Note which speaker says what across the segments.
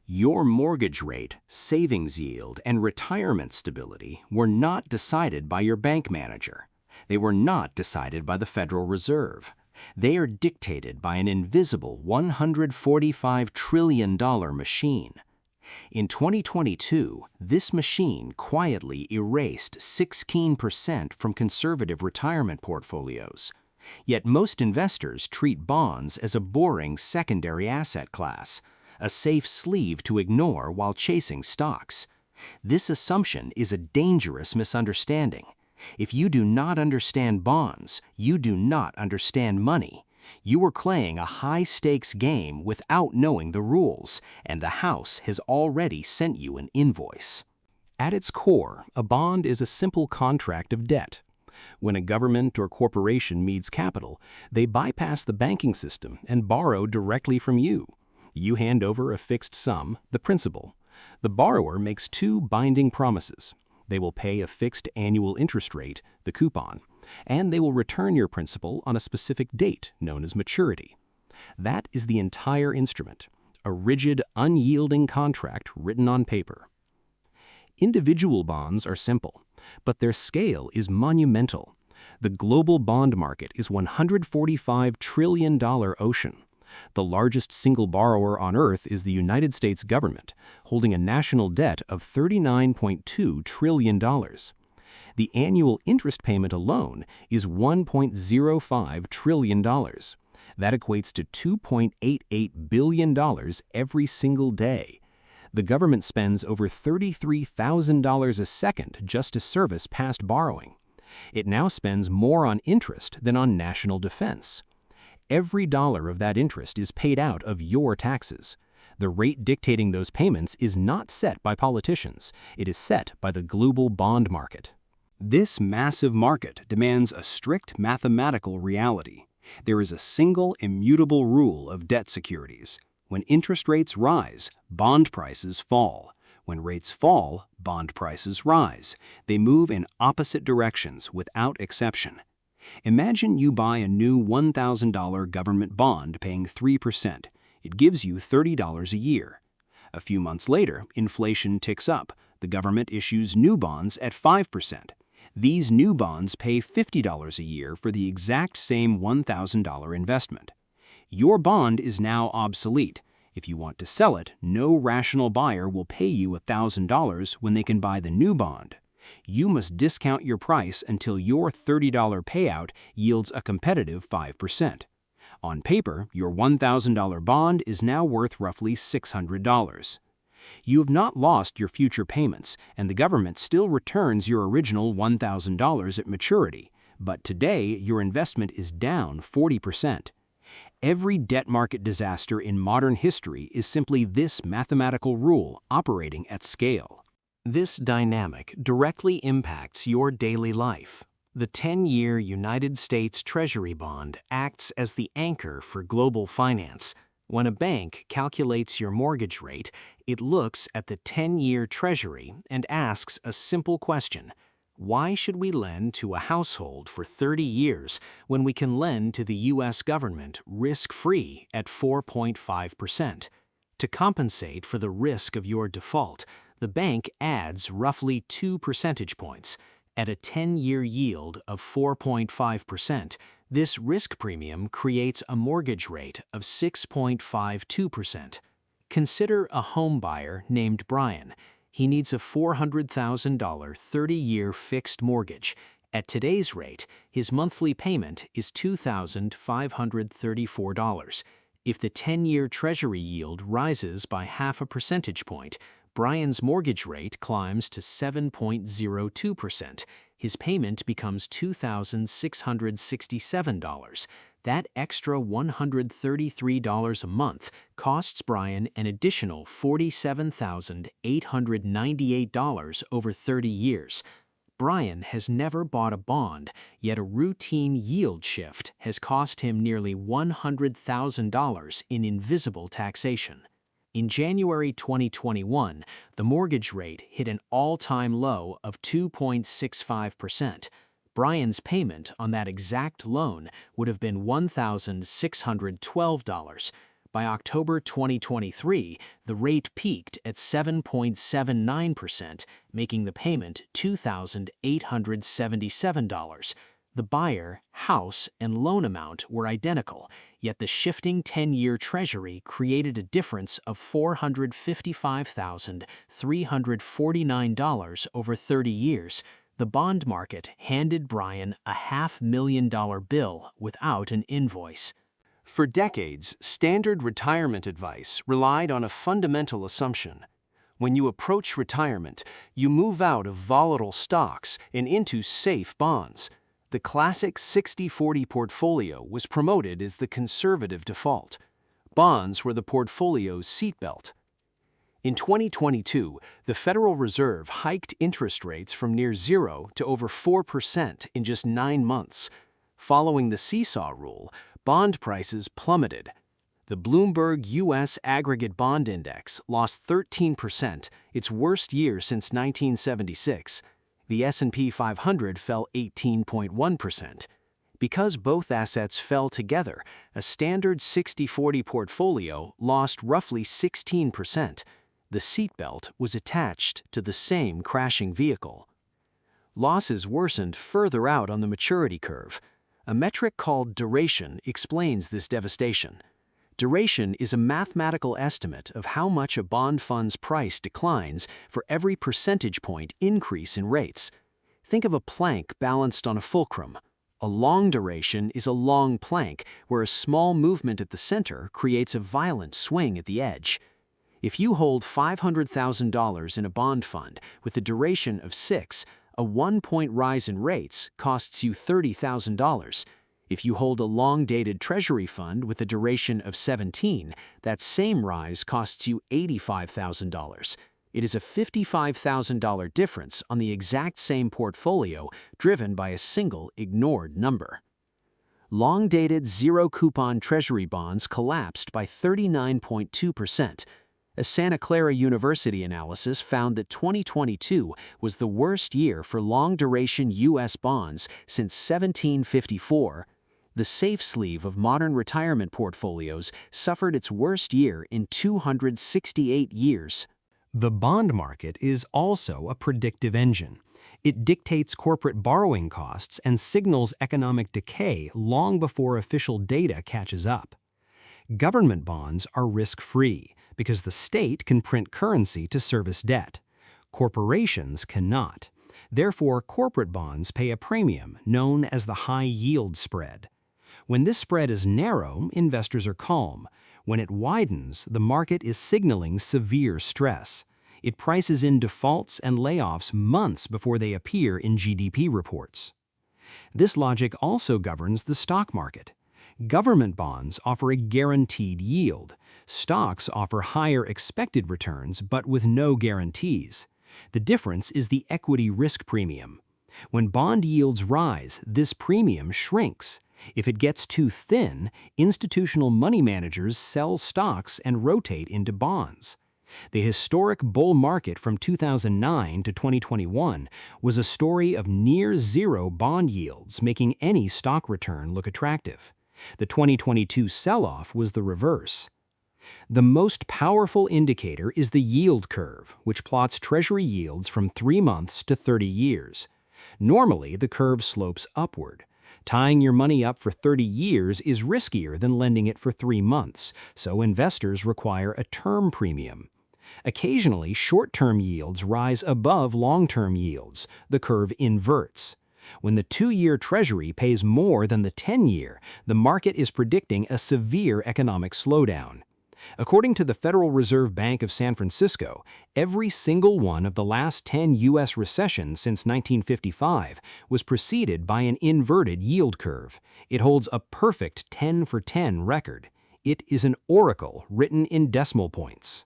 Speaker 1: Your mortgage rate, savings yield, and retirement stability were not decided by your bank manager. They were not decided by the Federal Reserve. They are dictated by an invisible $145 trillion machine. In 2022, this machine quietly erased 16% from conservative retirement portfolios. Yet most investors treat bonds as a boring secondary asset class, a safe sleeve to ignore while chasing stocks. This assumption is a dangerous misunderstanding. If you do not understand bonds, you do not understand money. You are playing a high-stakes game without knowing the rules, and the house has already sent you an invoice. At its core, a bond is a simple contract of debt. When a government or corporation needs capital, they bypass the banking system and borrow directly from you. You hand over a fixed sum, the principal. The borrower makes two binding promises. They will pay a fixed annual interest rate, the coupon, and they will return your principal on a specific date known as maturity. That is the entire instrument, a rigid, unyielding contract written on paper. Individual bonds are simple, but their scale is monumental. The global bond market is $145 trillion ocean. The largest single borrower on Earth is the United States government, holding a national debt of $39.2 trillion. The annual interest payment alone is $1.05 trillion. That equates to $2.88 billion every single day. The government spends over $33,000 a second just to service past borrowing. It now spends more on interest than on national defense. Every dollar of that interest is paid out of your taxes. The rate dictating those payments is not set by politicians. It is set by the global bond market. This massive market demands a strict mathematical reality. There is a single immutable rule of debt securities. When interest rates rise, bond prices fall. When rates fall, bond prices rise. They move in opposite directions without exception. Imagine you buy a new $1,000 government bond paying 3%. It gives you $30 a year. A few months later, inflation ticks up. The government issues new bonds at 5%. These new bonds pay $50 a year for the exact same $1,000 investment. Your bond is now obsolete. If you want to sell it, no rational buyer will pay you $1,000 when they can buy the new bond. You must discount your price until your $30 payout yields a competitive 5%. On paper, your $1,000 bond is now worth roughly $600. You have not lost your future payments, and the government still returns your original $1,000 at maturity, but today your investment is down 40%. Every debt market disaster in modern history is simply this mathematical rule operating at scale. This dynamic directly impacts your daily life. The 10-year United States Treasury bond acts as the anchor for global finance. When a bank calculates your mortgage rate, it looks at the 10-year Treasury and asks a simple question: why should we lend to a household for 30 years when we can lend to the U.S. government risk-free at 4.5%? To compensate for the risk of your default, the bank adds roughly 2 percentage points. At a 10-year yield of 4.5%, this risk premium creates a mortgage rate of 6.52%. Consider a home buyer named Brian. He needs a $400,000 30-year fixed mortgage. At today's rate, his monthly payment is $2,534. If the 10-year Treasury yield rises by half a percentage point, Brian's mortgage rate climbs to 7.02%. His payment becomes $2,667. That extra $133 a month costs Brian an additional $47,898 over 30 years. Brian has never bought a bond, yet a routine yield shift has cost him nearly $100,000 in invisible taxation. In January 2021, the mortgage rate hit an all-time low of 2.65%. Brian's payment on that exact loan would have been $1,612.
Speaker 2: By October 2023, the rate peaked at 7.79%, making the payment $2,877. The buyer, house, and loan amount were identical, yet the shifting 10-year Treasury created a difference of $455,349 over 30 years. The bond market handed Brian a $500,000 bill without an invoice.
Speaker 1: For decades, standard retirement advice relied on a fundamental assumption. When you approach retirement, you move out of volatile stocks and into safe bonds. The classic 60-40 portfolio was promoted as the conservative default. Bonds were the portfolio's seatbelt. In 2022, the Federal Reserve hiked interest rates from near zero to over 4% in just 9 months. Following the seesaw rule, bond prices plummeted. The Bloomberg U.S. Aggregate Bond Index lost 13%, its worst year since 1976. The S&P 500 fell 18.1%. Because both assets fell together, a standard 60-40 portfolio lost roughly 16%. The seatbelt was attached to the same crashing vehicle. Losses worsened further out on the maturity curve. A metric called duration explains this devastation. Duration is a mathematical estimate of how much a bond fund's price declines for every percentage point increase in rates. Think of a plank balanced on a fulcrum. A long duration is a long plank where a small movement at the center creates a violent swing at the edge. If you hold $500,000 in a bond fund with a duration of 6, a 1-point rise in rates costs you $30,000. If you hold a long-dated Treasury fund with a duration of 17, that same rise costs you $85,000. It is a $55,000 difference on the exact same portfolio driven by a single ignored number. Long-dated zero-coupon Treasury bonds collapsed by 39.2%. A Santa Clara University analysis found that 2022 was the worst year for long-duration U.S. bonds since 1754. The safe sleeve of modern retirement portfolios suffered its worst year in 268 years.
Speaker 3: The bond market is also a predictive engine. It dictates corporate borrowing costs and signals economic decay long before official data catches up. Government bonds are risk-free because the state can print currency to service debt. Corporations cannot. Therefore, corporate bonds pay a premium known as the high-yield spread. When this spread is narrow, investors are calm. When it widens, the market is signaling severe stress. It prices in defaults and layoffs months before they appear in GDP reports. This logic also governs the stock market. Government bonds offer a guaranteed yield. Stocks offer higher expected returns, but with no guarantees. The difference is the equity risk premium. When bond yields rise, this premium shrinks. If it gets too thin, institutional money managers sell stocks and rotate into bonds. The historic bull market from 2009 to 2021 was a story of near-zero bond yields, making any stock return look attractive. The 2022 sell-off was the reverse. The most powerful indicator is the yield curve, which plots Treasury yields from 3 months to 30 years. Normally, the curve slopes upward. Tying your money up for 30 years is riskier than lending it for 3 months, so investors require a term premium. Occasionally, short-term yields rise above long-term yields. The curve inverts. When the 2-year Treasury pays more than the 10-year, the market is predicting a severe economic slowdown. According to the Federal Reserve Bank of San Francisco, every single one of the last 10 U.S. recessions since 1955 was preceded by an inverted yield curve. It holds a perfect 10-for-10 record. It is an oracle written in decimal points.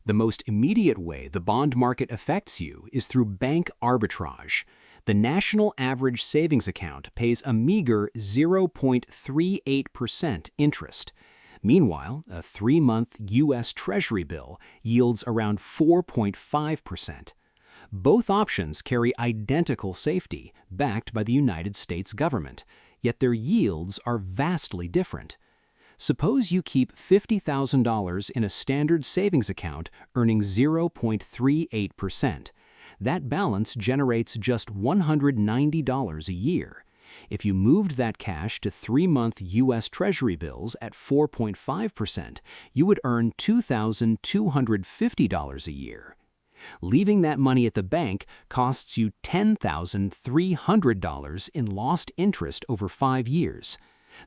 Speaker 1: The most immediate way the bond market affects you is through bank arbitrage. The national average savings account pays a meager 0.38% interest. Meanwhile, a 3-month U.S. Treasury bill yields around 4.5%. Both options carry identical safety, backed by the United States government, yet their yields are vastly different. Suppose you keep $50,000 in a standard savings account earning 0.38%. That balance generates just $190 a year. If you moved that cash to 3-month U.S. Treasury bills at 4.5%, you would earn $2,250 a year. Leaving that money at the bank costs you $10,300 in lost interest over 5 years.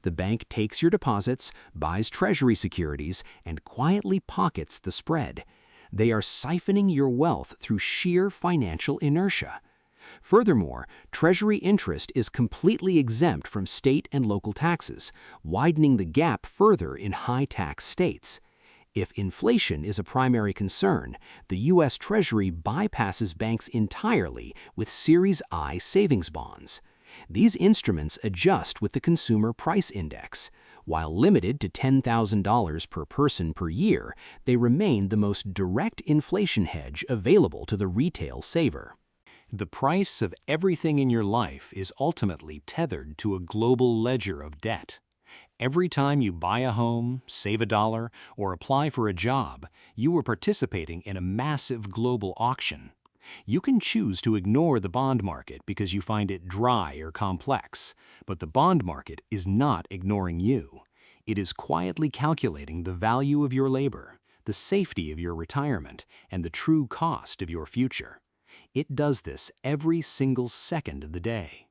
Speaker 1: The bank takes your deposits, buys Treasury securities, and quietly pockets the spread. They are siphoning your wealth through sheer financial inertia. Furthermore, Treasury interest is completely exempt from state and local taxes, widening the gap further in high-tax states. If inflation is a primary concern, the U.S. Treasury bypasses banks entirely with Series I savings bonds. These instruments adjust with the Consumer Price Index. While limited to $10,000 per person per year, they remain the most direct inflation hedge available to the retail saver.
Speaker 3: The price of everything in your life is ultimately tethered to a global ledger of debt. Every time you buy a home, save a dollar, or apply for a job, you are participating in a massive global auction. You can choose to ignore the bond market because you find it dry or complex, but the bond market is not ignoring you. It is quietly calculating the value of your labor, the safety of your retirement, and the true cost of your future. It does this every single second of the day.